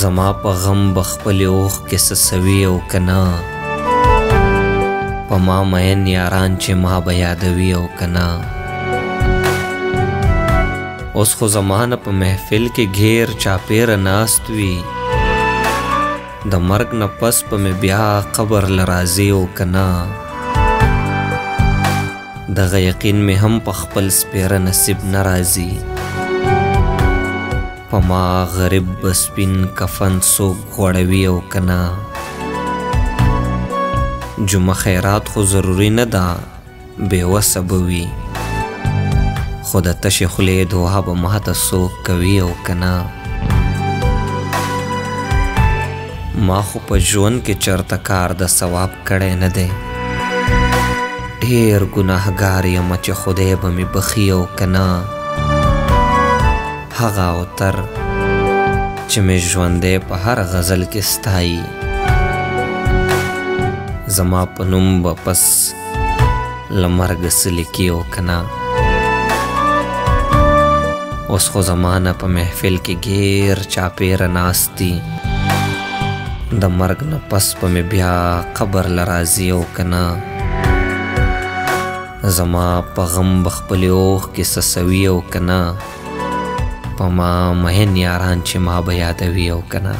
زما په غم بخپل اوخ کې سسوي او کنا په ما مین یاران چې ما به یادوي او کنا اوس خو زمانه په محفل کې غیر چاپیره ناست وي د مرګ نه پس په مې بیا قبر لرازي او کنا دغه یقین مې هم په خپل سپیره نصیب نه راځي په ما غریب بسپین کفن څوک غوړوي او کنا جمعه خیرات خو ضروري نه ده بېوسه به وي خو د تشې خولې دعا به ماته څوک کوي او کنا ما خو په ژوند کې چرته کار د ثواب کړی نه دی ډېر ګناهګار یم چې خدای به مې بخي او کنا هغه اوتر چې مې ژوندی په هر غزل کې ستایي زما په نوم به پس له مرګه څه لیکي او کنا اوس خو زمانه په محفل کې غیر چاپیره ناست دي د مرګ نه پس په مې بیا قبر لرازي او کنا زما په غم بخپلې اوښ کې سسوي او کنا په ما مهین یاران چې ما به یادوي او کنا